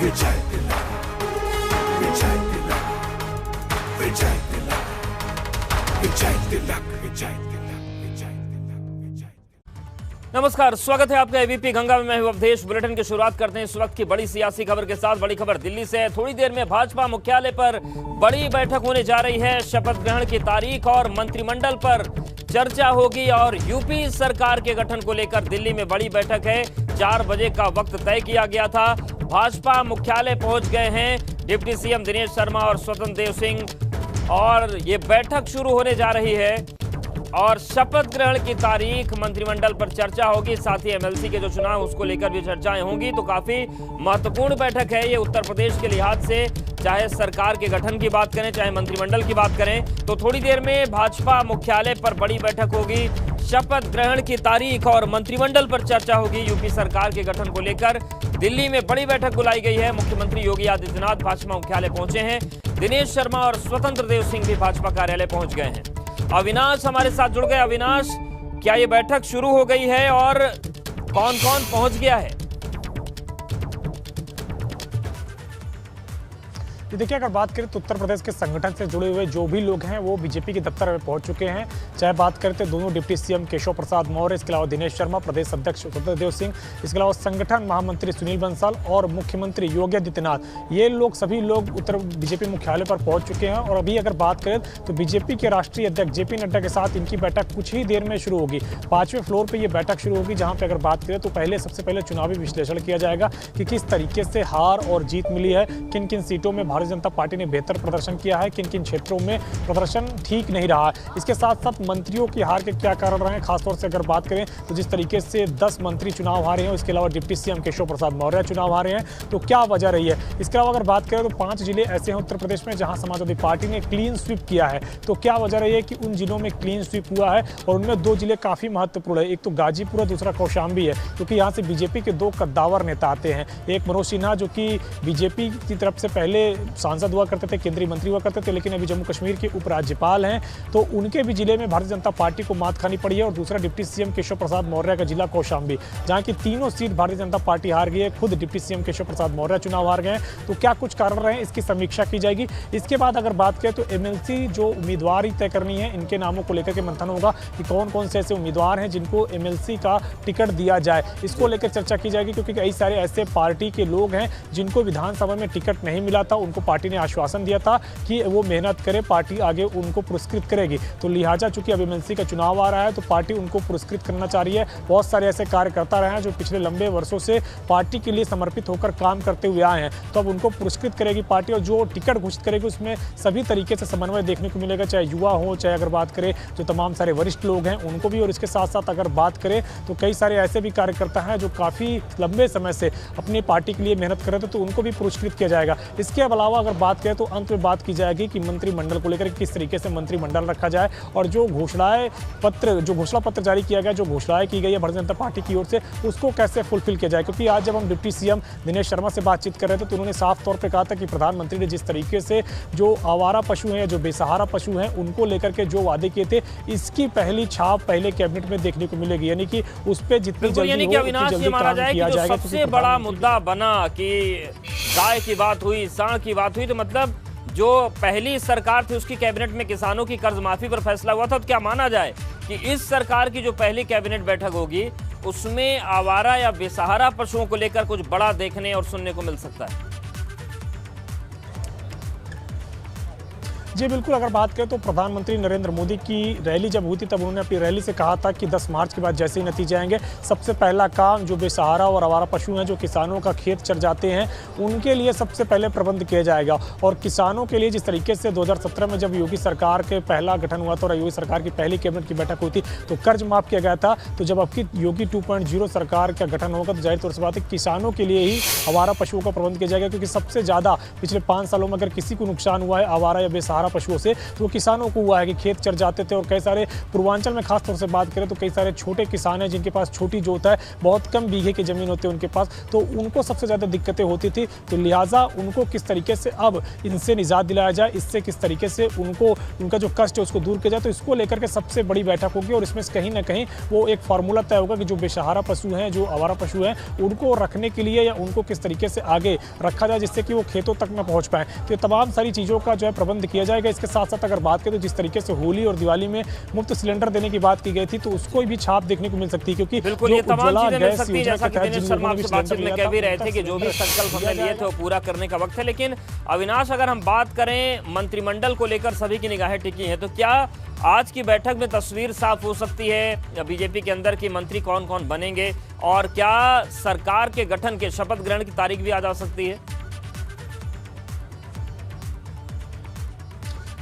विजय तिलक, विजय तिलक, विजय तिलक, विजय तिलक, विजय तिलक, विजय तिलक, विजय। नमस्कार, स्वागत है आपका एबीपी गंगा में। मैं हूं अवधेश। बुलेटिन की शुरुआत करते हैं इस वक्त की बड़ी सियासी खबर के साथ। बड़ी खबर दिल्ली से है। थोड़ी देर में भाजपा मुख्यालय पर बड़ी बैठक होने जा रही है। शपथ ग्रहण की तारीख और मंत्रिमंडल पर चर्चा होगी और यूपी सरकार के गठन को लेकर दिल्ली में बड़ी बैठक है। 4 बजे का वक्त तय किया गया था। भाजपा मुख्यालय पहुंच गए हैं डिप्टी सीएम दिनेश शर्मा और स्वतंत्र देव सिंह और ये बैठक शुरू होने जा रही है और शपथ ग्रहण की तारीख, मंत्रिमंडल पर चर्चा होगी, साथ ही एमएलसी के जो चुनाव उसको लेकर भी चर्चाएं होंगी। तो काफी महत्वपूर्ण बैठक है ये उत्तर प्रदेश के लिहाज से। चाहे सरकार के गठन की बात करें, चाहे मंत्रिमंडल की बात करें, तो थोड़ी देर में भाजपा मुख्यालय पर बड़ी बैठक होगी। शपथ ग्रहण की तारीख और मंत्रिमंडल पर चर्चा होगी। यूपी सरकार के गठन को लेकर दिल्ली में बड़ी बैठक बुलाई गई है। मुख्यमंत्री योगी आदित्यनाथ भाजपा मुख्यालय पहुंचे हैं। दिनेश शर्मा और स्वतंत्र देव सिंह भी भाजपा कार्यालय पहुंच गए हैं। अविनाश हमारे साथ जुड़ गए। अविनाश, क्या ये बैठक शुरू हो गई है और कौन कौन पहुंच गया है? देखिए, अगर बात करें तो उत्तर प्रदेश के संगठन से जुड़े हुए जो भी लोग हैं वो बीजेपी के दफ्तर में पहुंच चुके हैं। चाहे बात करें तो दोनों डिप्टी सीएम केशव प्रसाद मौर्य, इसके अलावा दिनेश शर्मा, प्रदेश अध्यक्ष स्वतंत्र देव सिंह, इसके अलावा संगठन महामंत्री सुनील बंसल और मुख्यमंत्री योगी आदित्यनाथ, ये लोग सभी लोग उत्तर बीजेपी मुख्यालय पर पहुंच चुके हैं। और अभी अगर बात करें तो बीजेपी के राष्ट्रीय अध्यक्ष जेपी नड्डा के साथ इनकी बैठक कुछ ही देर में शुरू होगी। 5वें फ्लोर पर यह बैठक शुरू होगी, जहाँ पर अगर बात करें तो सबसे पहले चुनावी विश्लेषण किया जाएगा कि किस तरीके से हार और जीत मिली है, किन किन सीटों में भारतीय जनता पार्टी ने बेहतर प्रदर्शन किया है, किन किन क्षेत्रों में प्रदर्शन ठीक नहीं रहा। इसके साथ साथ मंत्रियों की हार के क्या कारण रहे हैं, खासतौर से अगर बात करें तो जिस तरीके से 10 मंत्री चुनाव हारे हैं, इसके अलावा डिप्टी सीएम केशव प्रसाद मौर्य चुनाव हारे हैं, तो क्या वजह रही है। इसके अलावा अगर बात करें तो 5 जिले ऐसे हैं उत्तर प्रदेश में जहां समाजवादी पार्टी ने क्लीन स्वीप किया है, तो क्या वजह रही है कि उन जिलों में क्लीन स्वीप हुआ है। और उनमें 2 जिले काफी महत्वपूर्ण है। एक तो गाजीपुर है, दूसरा कौशाम्बी है, क्योंकि यहाँ से बीजेपी के 2 कद्दावर नेता आते हैं। एक मनोज सिन्हा जो कि बीजेपी की तरफ से पहले सांसद हुआ करते थे, केंद्रीय मंत्री हुआ करते थे, लेकिन अभी जम्मू कश्मीर के उपराज्यपाल हैं, तो उनके भी जिले में भारतीय जनता पार्टी को मात खानी पड़ी है। और दूसरा डिप्टी सीएम केशव प्रसाद मौर्य का जिला कौशाम्बी, जहां की तीनों सीट भारतीय जनता पार्टी हार गई है। खुद डिप्टी सीएम केशव प्रसाद मौर्य चुनाव हार गए। तो क्या कुछ कारण रहे, इसकी समीक्षा की जाएगी। इसके बाद अगर बात करें तो एमएलसी जो उम्मीदवार तय करनी है, इनके नामों को लेकर के मंथन होगा कि कौन कौन से ऐसे उम्मीदवार हैं जिनको एमएलसी का टिकट दिया जाए। इसको लेकर चर्चा की जाएगी, क्योंकि कई सारे ऐसे पार्टी के लोग हैं जिनको विधानसभा में टिकट नहीं मिला था। उनको पार्टी ने आश्वासन दिया था कि वो मेहनत करे, पार्टी आगे उनको पुरस्कृत करेगी। तो लिहाजा चूंकि अब एमएलसी का चुनाव आ रहा है तो पार्टी उनको पुरस्कृत करना चाह रही है। बहुत सारे ऐसे कार्यकर्ता रहे हैं जो पिछले लंबे वर्षों से पार्टी के लिए समर्पित होकर काम करते हुए आए हैं, तो अब उनको पुरस्कृत करेगी पार्टी। और जो टिकट घोषित करेगी उसमें सभी तरीके से समन्वय देखने को मिलेगा, चाहे युवा हो, चाहे अगर बात करें जो तमाम सारे वरिष्ठ लोग हैं उनको भी। और इसके साथ साथ अगर बात करें तो कई सारे ऐसे भी कार्यकर्ता हैं जो काफ़ी लंबे समय से अपनी पार्टी के लिए मेहनत कर रहे थे, तो उनको भी पुरस्कृत किया जाएगा। इसके अलावा अगर बात करें तो अंत में बात की जाएगी कि मंत्रिमंडल को लेकर किस तरीके से मंत्रिमंडल रखा जाए और जो घोषणा पत्र जारी किया गया, जो घोषणाएं की गई है भारतीय जनता पार्टी की ओर से, उसको कैसे फुलफिल किया जाए। क्योंकि आज जब हम डिप्टी सीएम दिनेश शर्मा से बातचीत कर रहे थे तो उन्होंने साफ तौर पे कहा था कि प्रधानमंत्री ने जिस तरीके से जो आवारा पशु हैं, जो बेसहारा पशु हैं, उनको लेकर के जो वादे किए थे, इसकी पहली छाप पहले कैबिनेट में देखने को मिलेगी। यानी कि उस पर जितनी जल्दी हो उतनी जल्दी काम किया जाएगा। सबसे बड़ा मुद्दा बना कि गाय की बात हुई, सांड की बात हुई, तो मतलब जो पहली सरकार थी उसकी कैबिनेट में किसानों की कर्ज माफी पर फैसला हुआ था। तो क्या माना जाए कि इस सरकार की जो पहली कैबिनेट बैठक होगी उसमें आवारा या बेसहारा पशुओं को लेकर कुछ बड़ा देखने और सुनने को मिल सकता है? जी बिल्कुल, अगर बात करें तो प्रधानमंत्री नरेंद्र मोदी की रैली जब हुई थी तब उन्होंने अपनी रैली से कहा था कि 10 मार्च के बाद जैसे ही नतीजे आएंगे, सबसे पहला काम जो बेसहारा और आवारा पशु हैं, जो किसानों का खेत चर जाते हैं, उनके लिए सबसे पहले प्रबंध किया जाएगा। और किसानों के लिए जिस तरीके से 2017 में जब योगी सरकार के पहला गठन हुआ था और योगी सरकार की पहली कैबिनेट की बैठक हुई थी तो कर्ज माफ किया गया था। तो जब आपकी योगी 2.0 सरकार का गठन होगा तो जाहिर तौर से बात है किसानों के लिए ही आवारा पशुओं का प्रबंध किया जाएगा, क्योंकि सबसे ज़्यादा पिछले 5 सालों में अगर किसी को नुकसान हुआ है आवारा या बेसहारा पशुओं से, तो वो किसानों को हुआ है कि खेत चर जाते थे। और कई सारे पूर्वांचल में खासतौर से बात करें तो कई सारे छोटे किसान हैं जिनके पास छोटी जोत है, बहुत कम बीघे की जमीन होती है उनके पास, तो उनको सबसे ज़्यादा दिक्कतें होती थी। तो लिहाजा उनको किस तरीके से अब इनसे निजात दिलाया जाए, इससे किस तरीके से उनको उनका जो कष्ट है उसको दूर किया जाए, तो इसको लेकर के सबसे बड़ी बैठक होगी। और इसमें कहीं ना कहीं वो एक फार्मूला तय होगा कि जो बेसहारा पशु हैं, जो आवारा पशु हैं, उनको रखने के लिए या उनको किस तरीके से आगे रखा जाए जिससे कि वो खेतों तक न पहुंच पाए। तो ये तमाम सारी चीज़ों का जो है प्रबंध किया जाएगा। इसके साथ साथ अगर बात करें तो जिस तरीके से होली और दिवाली में मुफ्त सिलेंडर देने की बात की गई थी, तो उसको भी छाप देखने को मिल सकती है, क्योंकि बिल्कुल ये तमाम चीजें मिल सकती है। जैसा कि दिनेश शर्मा आपसे बातचीत में कह भी रहे थे कि जो भी संकल्प हमने लिए थे वो पूरा करने का वक्त है। लेकिन अविनाश, अगर हम बात करें मंत्रिमंडल को लेकर सभी की निगाहें टिकी हैं, तो क्या आज की बैठक में तस्वीर साफ हो सकती है बीजेपी के अंदर की मंत्री कौन कौन बनेंगे, और क्या सरकार के गठन के शपथ ग्रहण की तारीख भी आ जा सकती है?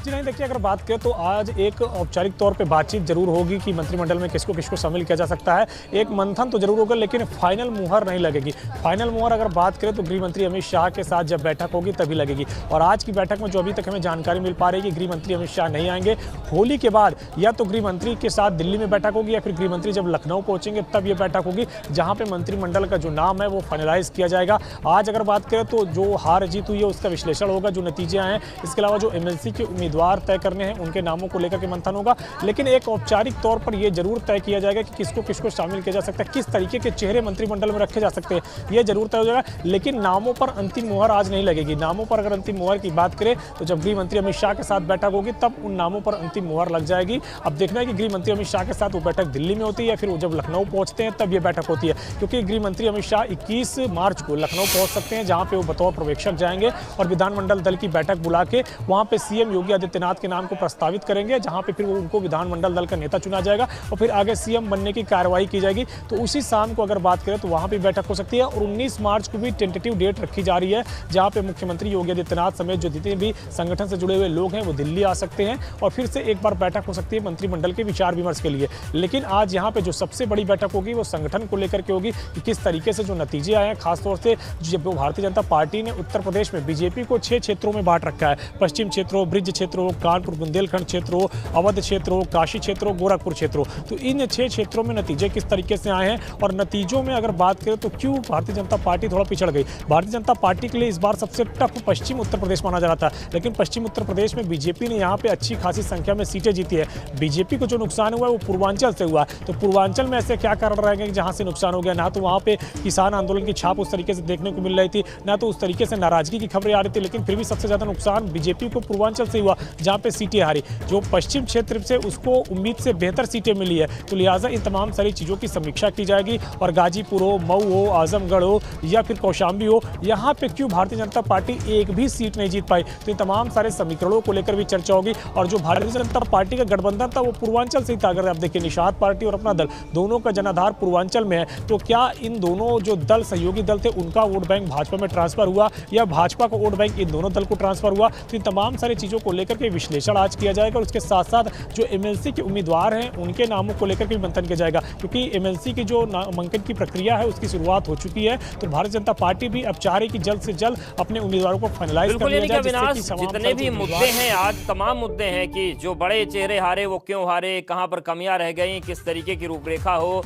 जी नहीं, देखिए अगर बात करें तो आज एक औपचारिक तौर पे बातचीत जरूर होगी कि मंत्रिमंडल में किसको किसको शामिल किया जा सकता है। एक मंथन तो जरूर होगा, लेकिन फाइनल मुहर नहीं लगेगी। फाइनल मुहर अगर बात करें तो गृह मंत्री अमित शाह के साथ जब बैठक होगी तभी लगेगी। और आज की बैठक में जो अभी तक हमें जानकारी मिल पा रही है कि गृह मंत्री अमित शाह नहीं आएंगे। होली के बाद या तो गृह मंत्री के साथ दिल्ली में बैठक होगी या फिर गृह मंत्री जब लखनऊ पहुंचेंगे तब ये बैठक होगी, जहां पे मंत्रिमंडल का जो नाम है वो फाइनलाइज किया जाएगा। आज अगर बात करें तो जो हार जीत हुई है उसका विश्लेषण होगा, जो नतीजे आए हैं। इसके अलावा जो एमएलसी के उम्मीदवार तय करने हैं उनके नामों को लेकर के मंथन होगा। लेकिन एक औपचारिक तौर पर यह जरूर तय किया जाएगा कि किसको किसको शामिल किया जा सकता है, किस तरीके के चेहरे मंत्रिमंडल में रखे जा सकते हैं, यह जरूर तय हो जाएगा। लेकिन नामों पर अंतिम मुहर आज नहीं लगेगी। नामों पर अगर अंतिम मुहर की बात करें तो जब गृह मंत्री अमित शाह के साथ बैठक होगी तब उन नामों पर अंतिम मुहर लग जाएगी। अब देखना है कि गृह मंत्री अमित शाह के साथ वो बैठक दिल्ली में होती है या फिर वो जब लखनऊ पहुंचते हैं तब ये बैठक होती है, क्योंकि गृह मंत्री अमित शाह 21 मार्च को लखनऊ पहुंच सकते हैं, जहां पे वो बतौर पर्यवेक्षक जाएंगे और विधानमंडल दल की बैठक बुला के वहां पे सीएम योगी आदित्यनाथ के नाम को प्रस्तावित करेंगे, जहां पे फिर वो उनको विधानमंडल दल का नेता चुना जाएगा और फिर आगे सीएम बनने की कार्रवाई की जाएगी। तो उसी शाम को अगर बात करें तो वहां पे बैठक हो सकती है। और 19 मार्च को भी टेंटेटिव डेट रखी जा रही है, जहां पे मुख्यमंत्री योगी आदित्यनाथ समेत जो जितने भी संगठन से जुड़े हुए लोग हैं वो दिल्ली आ सकते हैं और फिर से एक बार बैठक हो सकती है मंत्रिमंडल के विचार विमर्श के लिए। लेकिन आज यहाँ पे जो सबसे बड़ी बैठक होगी वो संगठन को लेकर के होगी कि किस तरीके से जो नतीजे आए हैं, खासतौर से जब भारतीय जनता पार्टी ने उत्तर प्रदेश में बीजेपी को 6 क्षेत्रों में बांट रखा है, पश्चिम क्षेत्र हो, ब्रिज क्षेत्र हो, कानपुर बुंदेलखंड क्षेत्र हो, अवध क्षेत्र हो, काशी क्षेत्र हो, गोरखपुर क्षेत्र हो। तो इन 6 क्षेत्रों में नतीजे किस तरीके से आए हैं और नतीजों में अगर बात करें तो क्यों भारतीय जनता पार्टी थोड़ा पिछड़ गई। भारतीय जनता पार्टी के लिए इस बार सबसे टफ पश्चिम उत्तर प्रदेश माना जा रहा था, लेकिन पश्चिम उत्तर प्रदेश में बीजेपी ने यहाँ पे अच्छी खासी संख्या में सीटें जीती है। बीजेपी को जो नुकसान हुआ है वो पूर्वांचल से हुआ है। तो पूर्वांचल में ऐसे क्या कारण रहेंगे कि जहाँ से नुकसान हो गया, ना तो वहाँ पे किसान आंदोलन की छाप उस तरीके से देखने को मिल रही थी, ना तो उस तरीके से नाराजगी की खबरें आ रही थी, लेकिन फिर भी सबसे ज्यादा नुकसान बीजेपी को पूर्वांचल से हुआ, जहाँ पे सीटें हारी। जो पश्चिम क्षेत्र से उसको उम्मीद से बेहतर सीटें मिली है। तो लिहाजा इन तमाम सारी चीज़ों की समीक्षा की जाएगी और गाजीपुर हो, मऊ हो, आजमगढ़ हो या फिर कौशाम्बी हो, यहाँ पे क्यों भारतीय जनता पार्टी एक भी सीट नहीं जीत पाई। तो इन तमाम सारे समीकरणों को लेकर भी चर्चा होगी। और जो भारतीय जनता पार्टी का गठबंधन था वो पूर्वांचल से ही था। अगर आप देखिए निषाद पार्टी और अपना दल दोनों का जनाधार पूर्वांचल में है, तो क्या इन दोनों जो दल सहयोगी दल थे उनका वोट बैंक भाजपा में ट्रांसफर हुआ या भाजपा का वोट बैंक इन दोनों दल को ट्रांसफर हुआ। तो इन तमाम सारी चीज़ों को लेकर के विश्लेषण आज किया जाएगा और उसके साथ साथ जो एमएलसी के उम्मीदवार हैं उनके नामों को लेकर के भी मंथन किया जाएगा, क्योंकि एमएलसी की जो नामांकन की प्रक्रिया है उसकी शुरुआत हो चुकी है। तो भारतीय जनता पार्टी भी अब चाह रही कि जल्द से जल्द अपने उम्मीदवारों को फाइनलाइज कर लिया जाए। जितने भी मुद्दे हैं आज, तमाम मुद्दे हैं कि जो बड़े चेहरे हारे वो क्यों हारे, कहां पर कमियां रह गई, किस तरीके की रूपरेखा हो,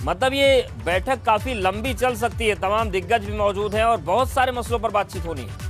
मतलब ये बैठक काफी लंबी चल सकती है। तमाम दिग्गज भी मौजूद हैं और बहुत सारे मसलों पर बातचीत होनी है।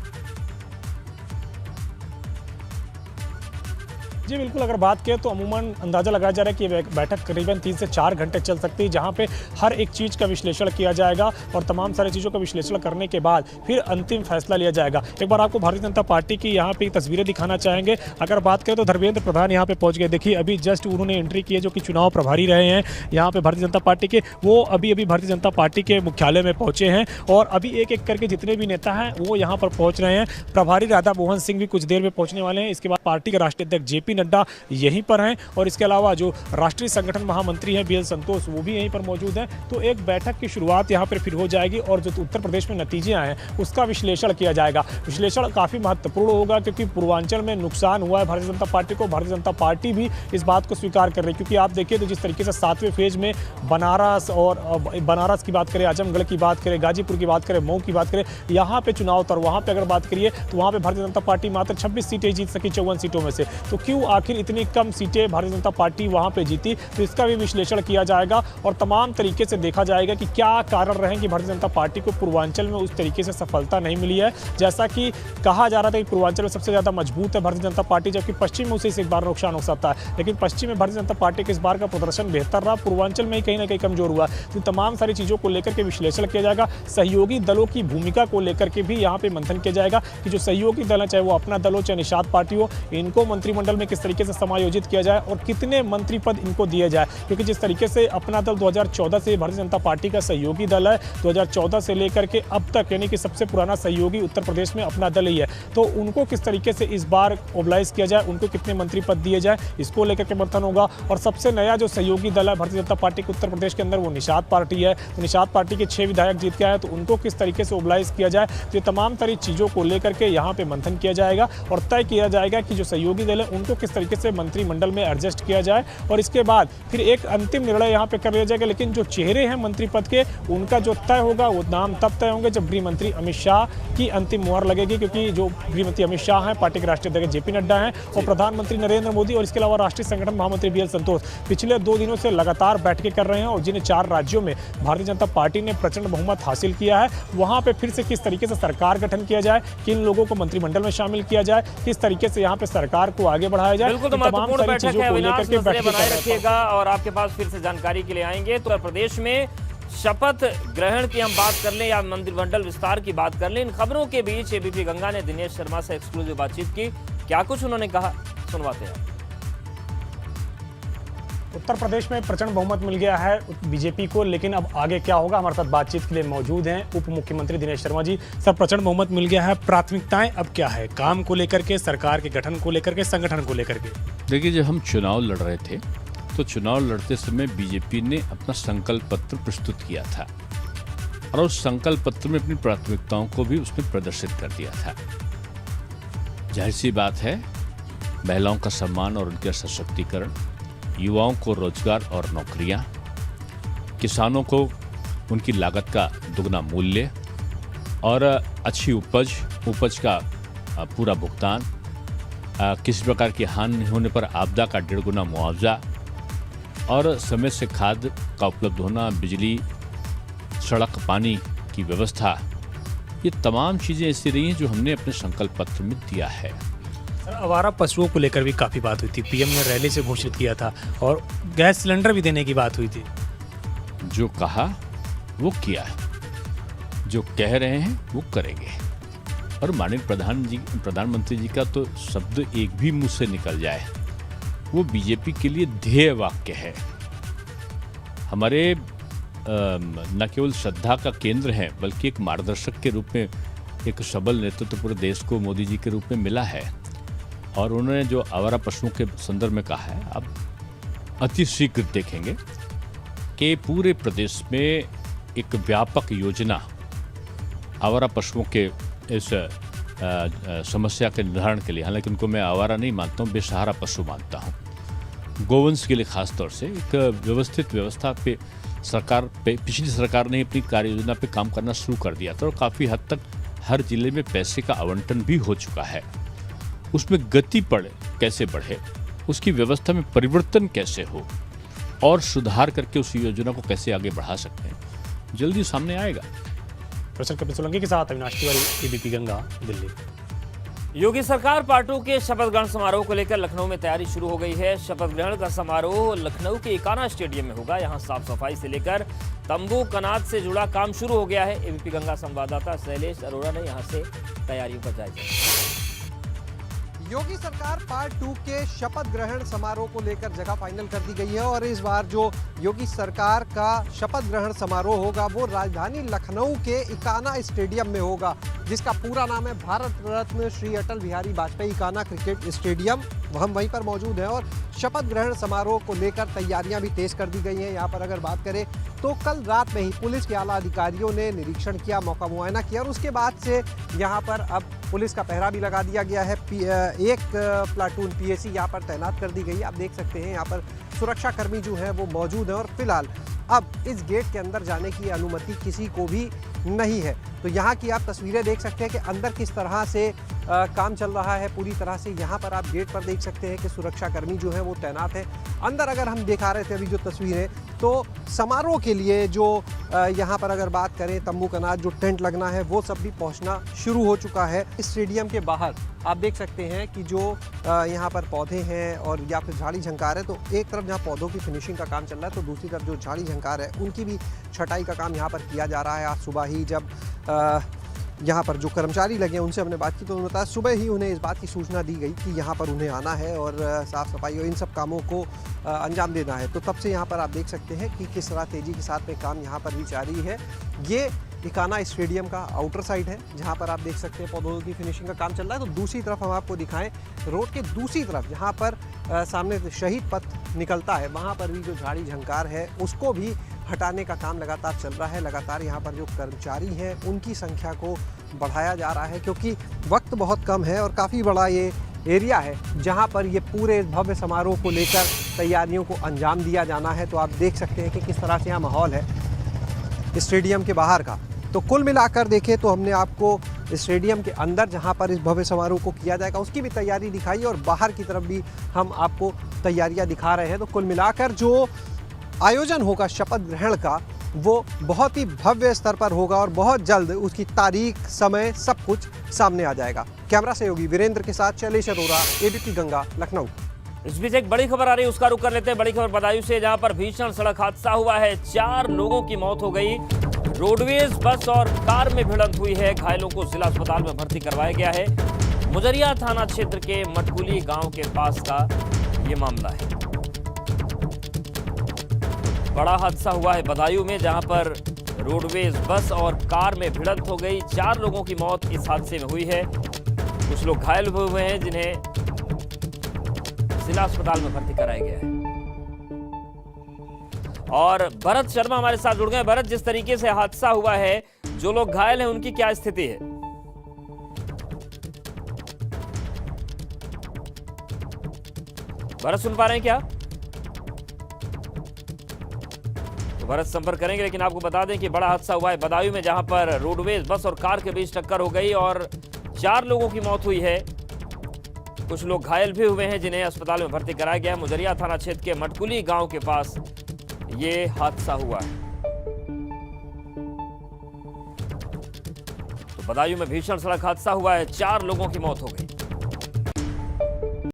जी बिल्कुल, अगर बात करें तो अमूमन अंदाजा लगाया जा रहा है कि ये बैठक करीबन 3 से 4 घंटे चल सकती है, जहां पे हर एक चीज़ का विश्लेषण किया जाएगा और तमाम सारी चीज़ों का विश्लेषण करने के बाद फिर अंतिम फैसला लिया जाएगा। एक बार आपको भारतीय जनता पार्टी की यहाँ पे तस्वीरें दिखाना चाहेंगे। अगर बात करें तो धर्मेंद्र प्रधान यहाँ पे पहुँच गए। देखिए अभी जस्ट उन्होंने एंट्री की है, जो कि चुनाव प्रभारी रहे हैं यहाँ पे भारतीय जनता पार्टी के, वो अभी भारतीय जनता पार्टी के मुख्यालय में पहुँचे हैं और अभी एक एक करके जितने भी नेता हैं वो यहाँ पर पहुँच रहे हैं। प्रभारी राधा मोहन सिंह भी कुछ देर में पहुँचने वाले हैं। इसके बाद पार्टी के राष्ट्रीय अध्यक्ष JP नड्डा यहीं पर हैं और इसके अलावा जो राष्ट्रीय संगठन महामंत्री हैं BL संतोष वो भी यहीं पर मौजूद हैं। तो एक बैठक की शुरुआत यहाँ पर फिर हो जाएगी और जो उत्तर प्रदेश में नतीजे आए हैं उसका विश्लेषण किया जाएगा। विश्लेषण काफ़ी महत्वपूर्ण होगा क्योंकि पूर्वांचल में नुकसान हुआ है भारतीय जनता पार्टी को। भारतीय जनता पार्टी भी इस बात को स्वीकार कर रही है क्योंकि आप देखिए तो जिस तरीके से 7वें फेज में बनारस की बात करें, आजमगढ़ की बात करें, गाजीपुर की बात करें, मऊ की बात करें, यहाँ पे चुनाव था और वहाँ पे अगर बात करिए तो वहाँ पे भारतीय जनता पार्टी मात्र 26 सीटें जीत सकी 54 सीटों में से। तो क्यों आखिर इतनी कम सीटें भारतीय जनता पार्टी वहाँ पे जीती, तो इसका भी विश्लेषण किया जाएगा और तमाम तरीके से देखा जाएगा कि क्या कारण रहे कि भारतीय जनता पार्टी को पूर्वांचल में उस तरीके से सफलता नहीं मिली है। जैसा कि कहा जा रहा था कि पूर्वांचल में सबसे ज़्यादा मजबूत है भारतीय जनता पार्टी, जबकि पश्चिम में उसे इस बार नुकसान हो सकता है। लेकिन पश्चिम में भारतीय जनता पार्टी के इस बार का प्रदर्शन बेहतर रहा, पूर्वांचल में ही कहीं ना कहीं कमजोर हुआ। तो तमाम सारी चीज़ों को लेकर के विश्लेषण किया जाएगा। सहयोगी दलों की भूमिका को लेकर के भी यहाँ पे मंथन किया जाएगा कि जो सहयोगी दल है, चाहे वो अपना दल हो चाहे निषाद पार्टी हो, इनको मंत्रिमंडल में किस तरीके से समायोजित किया जाए और कितने मंत्री पद इनको दिए जाए। क्योंकि जिस तरीके से अपना दल 2014 से भारतीय जनता पार्टी का सहयोगी दल है, 2014 से लेकर के अब तक यानी कि सबसे पुराना सहयोगी उत्तर प्रदेश में अपना दल ही है, तो उनको किस तरीके से इस बार मोबिलाइज किया जाए, उनको कितने मंत्री पद दिए जाए, इसको लेकर के मंथन होगा। और सबसे नया जो सहयोगी दल है भारतीय जनता पार्टी के उत्तर प्रदेश के अंदर वो निषाद पार्टी है। तो निषाद पार्टी के 6 विधायक जीत के आए, तो उनको किस तरीके से मोबिलाइज किया जाए, तो ये तमाम सारी चीज़ों को लेकर के यहाँ पे मंथन किया जाएगा और तय किया जाएगा कि जो सहयोगी दल है उनको किस तरीके से मंत्रिमंडल में एडजस्ट किया जाए और इसके बाद फिर एक अंतिम निर्णय यहाँ पे कर लिया जाएगा। लेकिन जो चेहरे हैं मंत्री पद के उनका जो तय होगा वो नाम तब तय होंगे जब गृह मंत्री अमित शाह की अंतिम मुहर लगेगी, क्योंकि जो गृह मंत्री अमित शाह हैं, पार्टी के राष्ट्रीय अध्यक्ष JP नड्डा हैं और प्रधानमंत्री नरेंद्र मोदी और इसके अलावा राष्ट्रीय संगठन महामंत्री BL संतोष पिछले 2 दिनों से लगातार बैठकें कर रहे हैं और जिन 4 राज्यों में भारतीय जनता पार्टी ने प्रचंड बहुमत हासिल किया है वहां पे फिर से किस तरीके से सरकार गठन किया जाए, किन लोगों को मंत्रिमंडल में शामिल किया जाए, किस तरीके से यहाँ पे सरकार को आगे बढ़ाया जाए। बिल्कुल, तो महत्वपूर्ण बैठक है, अविनाश नजरें बनाए रखिएगा और आपके पास फिर से जानकारी के लिए आएंगे। तो प्रदेश में शपथ ग्रहण की हम बात कर लें या मंत्रिमंडल विस्तार की बात कर लें, इन खबरों के बीच ABP गंगा ने दिनेश शर्मा से एक्सक्लूसिव बातचीत की। क्या कुछ उन्होंने कहा, सुनवाते हैं। उत्तर प्रदेश में प्रचंड बहुमत मिल गया है बीजेपी को, लेकिन अब आगे क्या होगा, हमारे साथ बातचीत के लिए मौजूद हैं उप मुख्यमंत्री दिनेश शर्मा जी। सर, प्रचंड बहुमत मिल गया है, प्राथमिकताएं अब क्या है, काम को लेकर के, सरकार के गठन को लेकर के, संगठन को लेकर के? देखिए, जब हम चुनाव लड़ रहे थे तो चुनाव लड़ते समय बीजेपी ने अपना संकल्प पत्र प्रस्तुत किया था और उस संकल्प पत्र में अपनी प्राथमिकताओं को भी उसमें प्रदर्शित कर दिया था। जाहिर सी बात है, महिलाओं का सम्मान और उनका सशक्तिकरण, युवाओं को रोजगार और नौकरियां, किसानों को उनकी लागत का दुगना मूल्य और अच्छी उपज का पूरा भुगतान, किसी प्रकार की हानि होने पर आपदा का 1.5 गुना मुआवजा और समय से खाद का उपलब्ध होना, बिजली, सड़क, पानी की व्यवस्था, ये तमाम चीज़ें ऐसी रही हैं जो हमने अपने संकल्प पत्र में दिया है। सर, आवारा पशुओं को लेकर भी काफ़ी बात हुई थी, PM ने रैली से घोषित किया था और गैस सिलेंडर भी देने की बात हुई थी। जो कहा वो किया, जो कह रहे हैं वो करेंगे। और माननीय प्रधानमंत्री जी का तो शब्द एक भी मुंह से निकल जाए वो बीजेपी के लिए ध्येय वाक्य है। हमारे न केवल श्रद्धा का केंद्र है बल्कि एक मार्गदर्शक के रूप में एक सबल नेतृत्व पूरे देश को मोदी जी के रूप में मिला है। और उन्होंने जो आवारा पशुओं के संदर्भ में कहा है, आप अति शीघ्र देखेंगे कि पूरे प्रदेश में एक व्यापक योजना आवारा पशुओं के इस समस्या के निर्धारण के लिए, हालांकि उनको मैं आवारा नहीं मानता हूँ, बेसहारा पशु मानता हूँ, गोवंश के लिए खास तौर से एक व्यवस्थित व्यवस्था पे पिछली सरकार ने अपनी कार्य योजना पे काम करना शुरू कर दिया था और काफ़ी हद तक हर जिले में पैसे का आवंटन भी हो चुका है। उसमें गति कैसे बढ़े, उसकी व्यवस्था में परिवर्तन कैसे हो और सुधार करके उस योजना को कैसे आगे बढ़ा सकते हैं, जल्दी सामने आएगा। प्रोफेसर कपिल सोलंकी के साथ अविनाश तिवारी, ABP गंगा, दिल्ली। योगी सरकार पार्टों के शपथ ग्रहण समारोह को लेकर लखनऊ में तैयारी शुरू हो गई है। शपथ ग्रहण का समारोह लखनऊ के इकाना स्टेडियम में होगा। यहां साफ सफाई से लेकर तंबू कनात से जुड़ा काम शुरू हो गया है। ABP गंगा संवाददाता शैलेश अरोड़ा ने यहां से तैयारियों का जायजा। योगी सरकार पार्ट 2 के शपथ ग्रहण समारोह को लेकर जगह फाइनल कर दी गई है और इस बार जो योगी सरकार का शपथ ग्रहण समारोह होगा वो राजधानी लखनऊ के इकाना स्टेडियम में होगा, जिसका पूरा नाम है भारत रत्न श्री अटल बिहारी वाजपेयी इकाना क्रिकेट स्टेडियम। हम वहीं पर मौजूद हैं और शपथ ग्रहण समारोह को लेकर तैयारियां भी तेज कर दी गई हैं। यहाँ पर अगर बात करें तो कल रात में ही पुलिस के आला अधिकारियों ने निरीक्षण किया, मौका मुआयना किया और उसके बाद से यहाँ पर अब पुलिस का पहरा भी लगा दिया गया है। एक प्लाटून पीएसी यहाँ पर तैनात कर दी गई है। आप देख सकते हैं यहाँ पर सुरक्षाकर्मी जो है वो मौजूद हैं और फिलहाल अब इस गेट के अंदर जाने की अनुमति किसी को भी नहीं है। तो यहाँ की आप तस्वीरें देख सकते हैं कि अंदर किस तरह से काम चल रहा है पूरी तरह से। यहाँ पर आप गेट पर देख सकते हैं कि सुरक्षाकर्मी जो है वो तैनात है। अंदर अगर हम दिखा रहे थे अभी जो तस्वीरें, तो समारोह के लिए जो यहाँ पर अगर बात करें तंबू कनाज जो टेंट लगना है वो सब भी पहुँचना शुरू हो चुका है। इस स्टेडियम के बाहर आप देख सकते हैं कि जो यहाँ पर पौधे हैं और या फिर झाड़ी झंकार है, तो एक तरफ जहाँ पौधों की फिनिशिंग का काम चल रहा है तो दूसरी तरफ जो झाड़ी झंकार है उनकी भी छटाई का काम यहाँ पर किया जा रहा है। आज सुबह ही जब यहाँ पर जो कर्मचारी लगे उनसे हमने बात की तो उन्होंने बताया सुबह ही उन्हें इस बात की सूचना दी गई कि यहाँ पर उन्हें आना है और साफ़ सफाई और इन सब कामों को अंजाम देना है। तो तब से यहाँ पर आप देख सकते हैं कि किस तरह तेज़ी के साथ में काम यहाँ पर भी जारी है। ये इकाना स्टेडियम का आउटर साइड है जहाँ पर आप देख सकते हैं पौधों की फिनिशिंग का काम चल रहा है। तो दूसरी तरफ हम आपको दिखाएं, रोड के दूसरी तरफ जहाँ पर सामने शहीद पथ निकलता है वहाँ पर भी जो झाड़ी झंकार है उसको भी हटाने का काम लगातार चल रहा है। लगातार यहाँ पर जो कर्मचारी हैं उनकी संख्या को बढ़ाया जा रहा है क्योंकि वक्त बहुत कम है और काफ़ी बड़ा ये एरिया है जहाँ पर ये पूरे भव्य समारोह को लेकर तैयारियों को अंजाम दिया जाना है। तो आप देख सकते हैं कि किस तरह से यहाँ माहौल है स्टेडियम के बाहर का। तो कुल मिलाकर देखें तो हमने आपको स्टेडियम के अंदर जहां पर इस भव्य समारोह को किया जाएगा उसकी भी तैयारी दिखाई और बाहर की तरफ भी हम आपको तैयारियां दिखा रहे हैं। तो कुल मिलाकर जो आयोजन होगा शपथ ग्रहण का वो बहुत ही भव्य स्तर पर होगा और बहुत जल्द उसकी तारीख, समय सब कुछ सामने आ जाएगा। कैमरा सहयोगी वीरेंद्र के साथ शैलेश अरोरा, एबीपी गंगा, लखनऊ। इस बीच एक बड़ी खबर आ रही है, उसका रुख कर लेते हैं। बड़ी खबर बदायूं से, जहां पर भीषण सड़क हादसा हुआ है। 4 लोगों की मौत हो गई। रोडवेज बस और कार में भिड़ंत हुई है। घायलों को जिला अस्पताल में भर्ती करवाया गया है। मुजरिया थाना क्षेत्र के मटकुली गांव के पास का ये मामला है। बड़ा हादसा हुआ है बदायूं में, जहां पर रोडवेज बस और कार में भिड़ंत हो गई। 4 लोगों की मौत इस हादसे में हुई है। कुछ लोग घायल हुए हैं जिन्हें जिला अस्पताल में भर्ती कराया गया है। और भरत शर्मा हमारे साथ जुड़ गए। भरत, जिस तरीके से हादसा हुआ है, जो लोग घायल हैं उनकी क्या स्थिति है? भरत, सुन पा रहे हैं क्या? तो भरत संपर्क करेंगे, लेकिन आपको बता दें कि बड़ा हादसा हुआ है बदायूं में, जहां पर रोडवेज बस और कार के बीच टक्कर हो गई और 4 लोगों की मौत हुई है। कुछ लोग घायल भी हुए हैं जिन्हें अस्पताल में भर्ती कराया गया है। मुजरिया थाना क्षेत्र के मटकुली गांव के पास ये हादसा हुआ है। तो बदायूं में भीषण सड़क हादसा हुआ है, 4 लोगों की मौत हो गई।